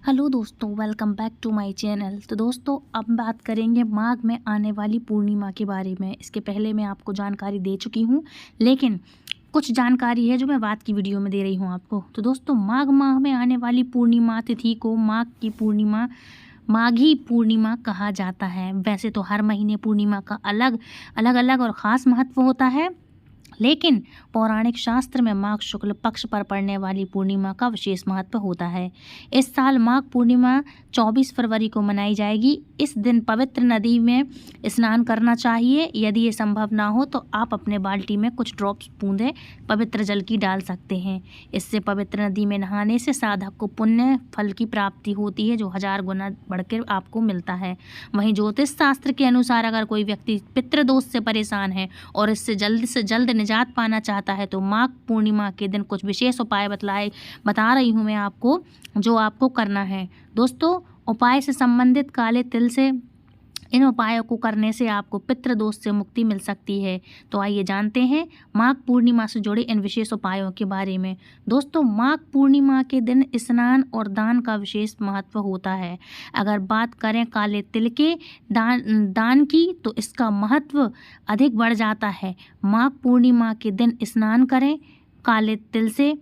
Hello दोस्तों, welcome back to my channel. तो दोस्तों, अब बात करेंगे माघ में आने वाली पूर्णिमा के बारे में। इसके पहले मैं आपको जानकारी दे चुकी हूँ, लेकिन कुछ जानकारी है जो मैं बाद की वीडियो में दे रही हूँ आपको। तो दोस्तों, माघ माह में आने वाली पूर्णिमा तिथि को माघ की पूर्णिमा, माघी पूर्णिमा कहा जाता है। वैसे तो हर महीने पूर्णिमा का अलग और ख़ास महत्व होता है, लेकिन पौराणिक शास्त्र में माघ शुक्ल पक्ष पर पड़ने वाली पूर्णिमा का विशेष महत्व होता है। इस साल माघ पूर्णिमा 24 फरवरी को मनाई जाएगी। इस दिन पवित्र नदी में स्नान करना चाहिए। यदि ये संभव ना हो तो आप अपने बाल्टी में कुछ ड्रॉप्स बूंदें पवित्र जल की डाल सकते हैं। इससे पवित्र नदी में नहाने से साधक को पुण्य फल की प्राप्ति होती है, जो 1000 गुना बढ़कर आपको मिलता है। वहीं ज्योतिष शास्त्र के अनुसार अगर कोई व्यक्ति पितृदोष से परेशान है और इससे जल्द से जल्द निजात पाना चाहता है तो माघ पूर्णिमा के दिन कुछ विशेष उपाय बता रही हूँ मैं आपको, जो आपको करना है। दोस्तों, उपाय से संबंधित काले तिल से, इन उपायों को करने से आपको पितृदोष से मुक्ति मिल सकती है। तो आइए जानते हैं माघ पूर्णिमा से जुड़े इन विशेष उपायों के बारे में। दोस्तों, माघ पूर्णिमा के दिन स्नान और दान का विशेष महत्व होता है। अगर बात करें काले तिल के दान की, तो इसका महत्व अधिक बढ़ जाता है। माघ पूर्णिमा के दिन स्नान करें, काले तिल से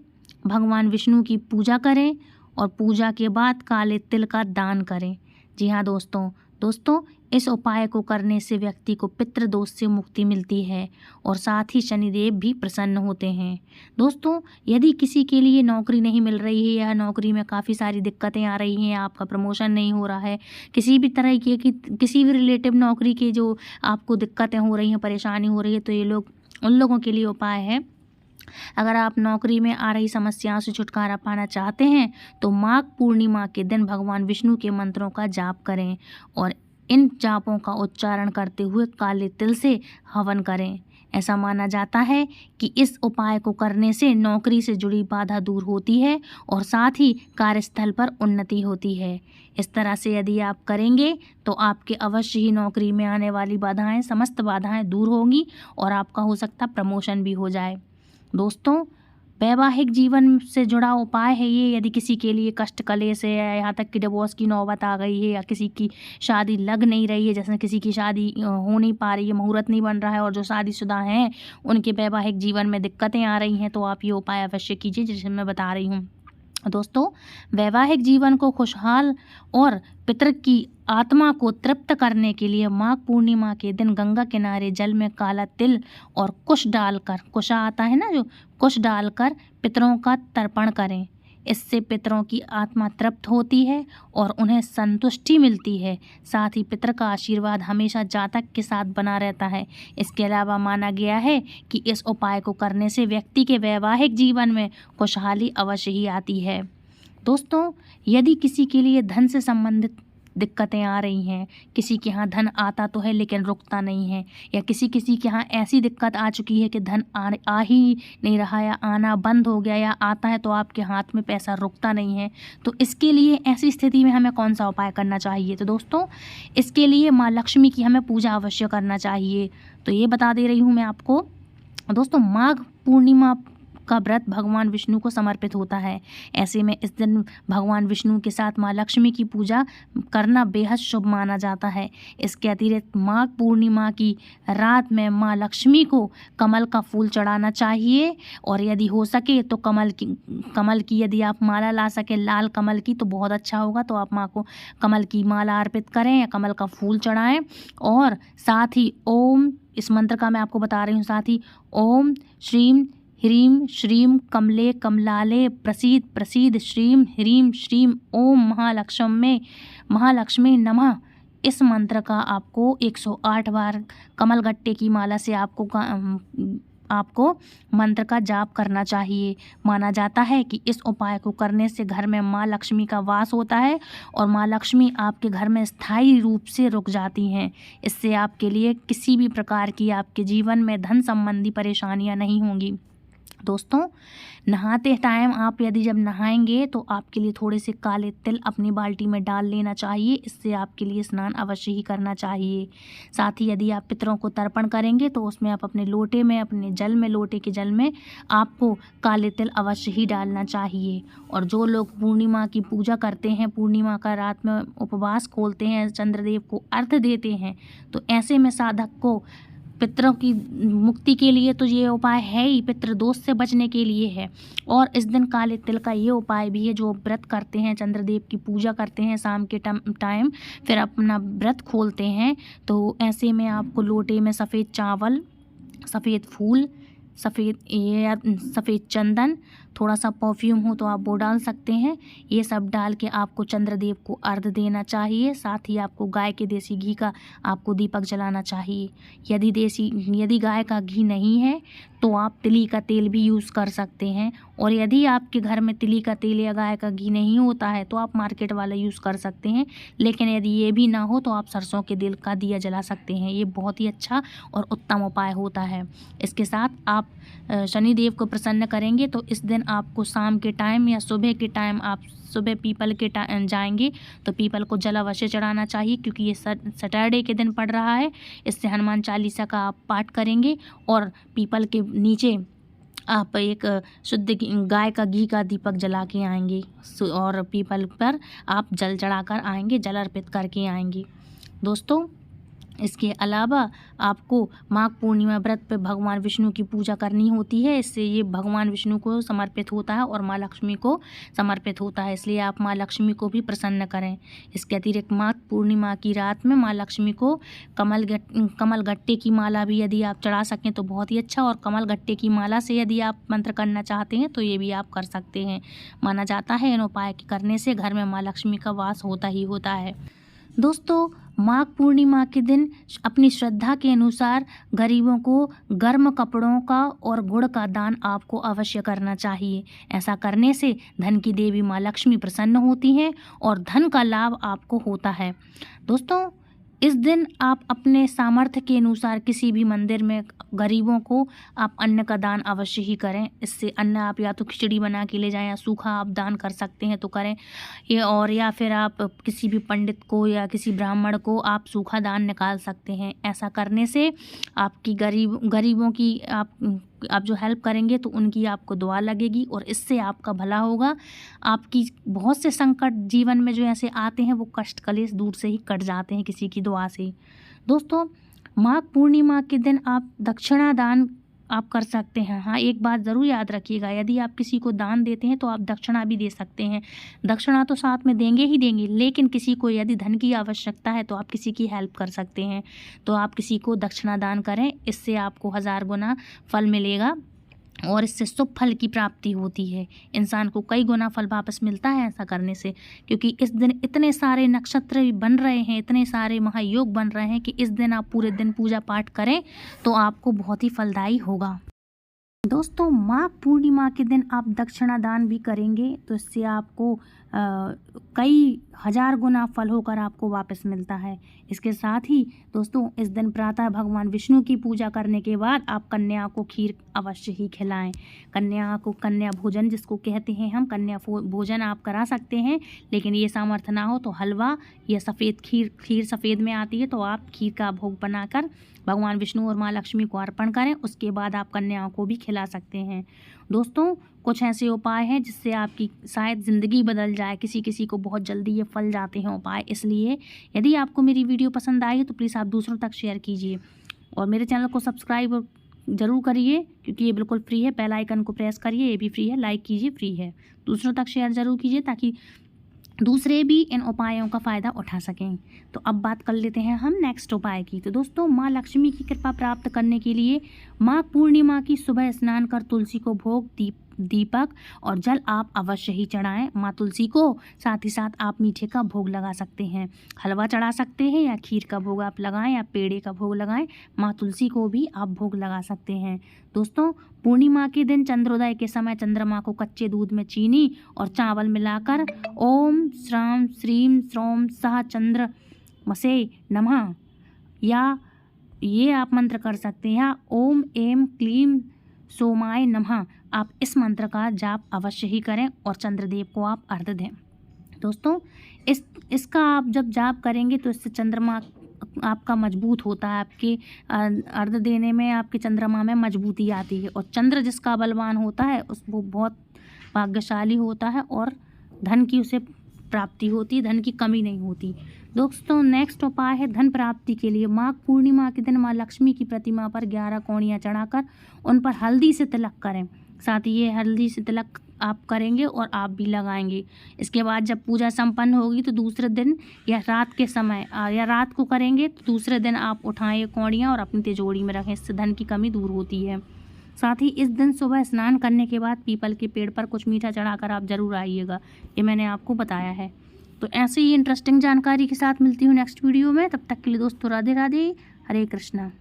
भगवान विष्णु की पूजा करें और पूजा के बाद काले तिल का दान करें। जी हाँ दोस्तों, इस उपाय को करने से व्यक्ति को पितृदोष से मुक्ति मिलती है और साथ ही शनिदेव भी प्रसन्न होते हैं। दोस्तों, यदि किसी के लिए नौकरी नहीं मिल रही है या नौकरी में काफ़ी सारी दिक्कतें आ रही हैं, आपका प्रमोशन नहीं हो रहा है, किसी भी तरह की किसी भी रिलेटिव नौकरी के जो आपको दिक्कतें हो रही हैं, परेशानी हो रही है, तो ये लोग उन लोगों के लिए उपाय है। अगर आप नौकरी में आ रही समस्याओं से छुटकारा पाना चाहते हैं तो माघ पूर्णिमा के दिन भगवान विष्णु के मंत्रों का जाप करें और इन जापों का उच्चारण करते हुए काले तिल से हवन करें। ऐसा माना जाता है कि इस उपाय को करने से नौकरी से जुड़ी बाधा दूर होती है और साथ ही कार्यस्थल पर उन्नति होती है। इस तरह से यदि आप करेंगे तो आपके अवश्य ही नौकरी में आने वाली समस्त बाधाएं दूर होंगी और आपका हो सकता प्रमोशन भी हो जाए। दोस्तों, वैवाहिक जीवन से जुड़ा उपाय है ये। यदि किसी के लिए कष्ट कलेश है, यहाँ तक कि डिवोर्स की नौबत आ गई है, या किसी की शादी लग नहीं रही है, जैसे किसी की शादी हो नहीं पा रही है, मुहूर्त नहीं बन रहा है, और जो शादीशुदा हैं उनके वैवाहिक जीवन में दिक्कतें आ रही हैं, तो आप ये उपाय अवश्य कीजिए जिसे मैं बता रही हूँ। दोस्तों, वैवाहिक जीवन को खुशहाल और पितृ की आत्मा को तृप्त करने के लिए माघ पूर्णिमा के दिन गंगा किनारे जल में काला तिल और कुश डालकर, कुशा आता है ना, जो कुश डालकर पितरों का तर्पण करें। इससे पितरों की आत्मा तृप्त होती है और उन्हें संतुष्टि मिलती है। साथ ही पितर का आशीर्वाद हमेशा जातक के साथ बना रहता है। इसके अलावा माना गया है कि इस उपाय को करने से व्यक्ति के वैवाहिक जीवन में खुशहाली अवश्य ही आती है। दोस्तों, यदि किसी के लिए धन से संबंधित दिक्कतें आ रही हैं, किसी के यहाँ धन आता तो है लेकिन रुकता नहीं है, या किसी के यहाँ ऐसी दिक्कत आ चुकी है कि धन आ ही नहीं रहा, या आना बंद हो गया, या आता है तो आपके हाथ में पैसा रुकता नहीं है, तो इसके लिए ऐसी स्थिति में हमें कौन सा उपाय करना चाहिए? तो दोस्तों, इसके लिए माँ लक्ष्मी की हमें पूजा अवश्य करना चाहिए। तो ये बता दे रही हूँ मैं आपको। दोस्तों, माघ पूर्णिमा का व्रत भगवान विष्णु को समर्पित होता है। ऐसे में इस दिन भगवान विष्णु के साथ माँ लक्ष्मी की पूजा करना बेहद शुभ माना जाता है। इसके अतिरिक्त माघ पूर्णिमा की रात में माँ लक्ष्मी को कमल का फूल चढ़ाना चाहिए, और यदि हो सके तो कमल की यदि आप माला ला सके, लाल कमल की, तो बहुत अच्छा होगा। तो आप माँ को कमल की माला अर्पित करें या कमल का फूल चढ़ाएं। और साथ ही ओम, इस मंत्र का मैं आपको बता रही हूँ, साथ ही ओम श्रीम ह्रीं श्रीं कमले कमलाले प्रसीद प्रसीद श्रीं ह्रीं श्रीं ओम महालक्ष्मी नमः, इस मंत्र का आपको 108 बार कमलगट्टे की माला से आपको मंत्र का जाप करना चाहिए। माना जाता है कि इस उपाय को करने से घर में माँ लक्ष्मी का वास होता है और माँ लक्ष्मी आपके घर में स्थायी रूप से रुक जाती हैं। इससे आपके लिए किसी भी प्रकार की आपके जीवन में धन संबंधी परेशानियाँ नहीं होंगी। दोस्तों, नहाते टाइम आप यदि जब नहाएंगे तो आपके लिए थोड़े से काले तिल अपनी बाल्टी में डाल लेना चाहिए। इससे आपके लिए स्नान अवश्य ही करना चाहिए। साथ ही यदि आप पितरों को तर्पण करेंगे तो उसमें आप अपने लोटे में, अपने जल में, लोटे के जल में आपको काले तिल अवश्य ही डालना चाहिए। और जो लोग पूर्णिमा की पूजा करते हैं, पूर्णिमा का रात में उपवास खोलते हैं, चंद्रदेव को अर्घ्य देते हैं, तो ऐसे में साधक को पितरों की मुक्ति के लिए तो ये उपाय है ही, पितृ दोष से बचने के लिए है। और इस दिन काले तिल का ये उपाय भी है, जो व्रत करते हैं, चंद्रदेव की पूजा करते हैं शाम के टाइम, फिर अपना व्रत खोलते हैं, तो ऐसे में आपको लोटे में सफ़ेद चावल, सफ़ेद फूल, सफ़ेद चंदन, थोड़ा सा परफ्यूम हो तो आप वो डाल सकते हैं। ये सब डाल के आपको चंद्रदेव को अर्घ्य देना चाहिए। साथ ही आपको गाय के देसी घी का आपको दीपक जलाना चाहिए। यदि गाय का घी नहीं है तो आप तिली का तेल भी यूज़ कर सकते हैं। और यदि आपके घर में तिली का तेल या गाय का घी नहीं होता है तो आप मार्केट वाला यूज़ कर सकते हैं। लेकिन यदि ये भी ना हो तो आप सरसों के तेल का दिया जला सकते हैं। ये बहुत ही अच्छा और उत्तम उपाय होता है। इसके साथ आप शनिदेव को प्रसन्न करेंगे तो इस दिन आपको शाम के टाइम या सुबह के टाइम, आप सुबह पीपल के टाइम जाएंगे तो पीपल को जल अवश्य चढ़ाना चाहिए, क्योंकि ये सैटरडे के दिन पड़ रहा है। इससे हनुमान चालीसा का आप पाठ करेंगे और पीपल के नीचे आप एक शुद्ध गाय का घी का दीपक जला के आएंगे और पीपल पर आप जल चढ़ाकर आएंगे, जल अर्पित करके आएंगे। दोस्तों, इसके अलावा आपको माघ पूर्णिमा व्रत पे भगवान विष्णु की पूजा करनी होती है। इससे ये भगवान विष्णु को समर्पित होता है और माँ लक्ष्मी को समर्पित होता है, इसलिए आप माँ लक्ष्मी को भी प्रसन्न करें। इसके अतिरिक्त माघ पूर्णिमा की रात में माँ लक्ष्मी को कमल गट्टे की माला भी यदि आप चढ़ा सकें तो बहुत ही अच्छा। और कमल गट्टे की माला से यदि आप मंत्र करना चाहते हैं तो ये भी आप कर सकते हैं। माना जाता है इन उपाय करने से घर में माँ लक्ष्मी का वास होता ही होता है। दोस्तों, माघ पूर्णिमा के दिन अपनी श्रद्धा के अनुसार गरीबों को गर्म कपड़ों का और गुड़ का दान आपको अवश्य करना चाहिए। ऐसा करने से धन की देवी माँ लक्ष्मी प्रसन्न होती हैं और धन का लाभ आपको होता है। दोस्तों, इस दिन आप अपने सामर्थ्य के अनुसार किसी भी मंदिर में गरीबों को आप अन्न का दान अवश्य ही करें। इससे अन्न आप या तो खिचड़ी बना के ले जाएं या सूखा आप दान कर सकते हैं तो करें, या फिर आप किसी भी पंडित को या किसी ब्राह्मण को आप सूखा दान निकाल सकते हैं। ऐसा करने से आपकी गरीबों की आप जो हेल्प करेंगे तो उनकी आपको दुआ लगेगी और इससे आपका भला होगा। आपकी बहुत से संकट जीवन में जो ऐसे आते हैं वो कष्ट कलेश दूर से ही कट जाते हैं किसी की दुआ से। दोस्तों, माघ पूर्णिमा के दिन आप दक्षिणा दान आप कर सकते हैं। हाँ, एक बात ज़रूर याद रखिएगा, यदि आप किसी को दान देते हैं तो आप दक्षिणा भी दे सकते हैं। दक्षिणा तो साथ में देंगे ही देंगे, लेकिन किसी को यदि धन की आवश्यकता है तो आप किसी की हेल्प कर सकते हैं। तो आप किसी को दक्षिणा दान करें, इससे आपको 1000 गुना फल मिलेगा और इससे शुभ फल की प्राप्ति होती है। इंसान को कई गुना फल वापस मिलता है ऐसा करने से, क्योंकि इस दिन इतने सारे नक्षत्र बन रहे हैं, इतने सारे महायोग बन रहे हैं कि इस दिन आप पूरे दिन पूजा पाठ करें तो आपको बहुत ही फलदायी होगा। दोस्तों, माघ पूर्णिमा के दिन आप दक्षिणा दान भी करेंगे तो इससे आपको कई 1000 गुना फल होकर आपको वापस मिलता है। इसके साथ ही दोस्तों, इस दिन प्रातः भगवान विष्णु की पूजा करने के बाद आप कन्या को खीर अवश्य ही खिलाएं। कन्या को कन्या भोजन जिसको कहते हैं हम, कन्या भोजन आप करा सकते हैं, लेकिन ये सामर्थ्य ना हो तो हलवा या सफ़ेद खीर सफ़ेद में आती है तो आप खीर का भोग बनाकर भगवान विष्णु और माँ लक्ष्मी को अर्पण करें। उसके बाद आप कन्याओं को भी खिला सकते हैं। दोस्तों, कुछ ऐसे उपाय हैं जिससे आपकी शायद ज़िंदगी बदल जाए। किसी किसी को बहुत जल्दी ये फल जाते हैं उपाय। इसलिए यदि आपको मेरी वीडियो पसंद आई तो प्लीज़ आप दूसरों तक शेयर कीजिए और मेरे चैनल को सब्सक्राइब ज़रूर करिए, क्योंकि ये बिल्कुल फ्री है। बेल आइकन को प्रेस करिए, ये भी फ्री है। लाइक कीजिए, फ्री है। दूसरों तक शेयर ज़रूर कीजिए ताकि दूसरे भी इन उपायों का फ़ायदा उठा सकें। तो अब बात कर लेते हैं हम नेक्स्ट उपाय की। तो दोस्तों, माँ लक्ष्मी की कृपा प्राप्त करने के लिए माघ पूर्णिमा की सुबह स्नान कर तुलसी को भोग, दीपक और जल आप अवश्य ही चढ़ाएं माँ तुलसी को। साथ ही साथ आप मीठे का भोग लगा सकते हैं, हलवा चढ़ा सकते हैं या खीर का भोग आप लगाएं या पेड़े का भोग लगाएं। माँ तुलसी को भी आप भोग लगा सकते हैं। दोस्तों, पूर्णिमा के दिन चंद्रोदय के समय चंद्रमा को कच्चे दूध में चीनी और चावल मिलाकर ओम श्राम श्रीम श्रोम सह चंद्रमसे नमः या ये आप मंत्र कर सकते हैं, या ओम एम क्लीम सोमाय नमः आप इस मंत्र का जाप अवश्य ही करें और चंद्रदेव को आप अर्घ्य दें। दोस्तों इसका आप जब जाप करेंगे तो इससे चंद्रमा आपका मजबूत होता है, आपके अर्घ्य देने में आपके चंद्रमा में मजबूती आती है, और चंद्र जिसका बलवान होता है वो बहुत भाग्यशाली होता है और धन की उसे प्राप्ति होती है, धन की कमी नहीं होती। दोस्तों नेक्स्ट उपाय है धन प्राप्ति के लिए। माघ पूर्णिमा के दिन माँ लक्ष्मी की प्रतिमा पर 11 कौड़ियाँ चढ़ाकर उन पर हल्दी से तिलक करें। साथ ही ये हल्दी से तिलक आप करेंगे और आप भी लगाएंगे। इसके बाद जब पूजा संपन्न होगी तो दूसरे दिन या रात के समय या रात को करेंगे तो दूसरे दिन आप उठाएं कौड़ियाँ और अपनी तिजोरी में रखें, इससे धन की कमी दूर होती है। साथ ही इस दिन सुबह स्नान करने के बाद पीपल के पेड़ पर कुछ मीठा चढ़ाकर आप ज़रूर आइएगा, ये मैंने आपको बताया है। तो ऐसे ही इंटरेस्टिंग जानकारी के साथ मिलती हूँ नेक्स्ट वीडियो में। तब तक के लिए दोस्तों राधे राधे, हरे कृष्णा।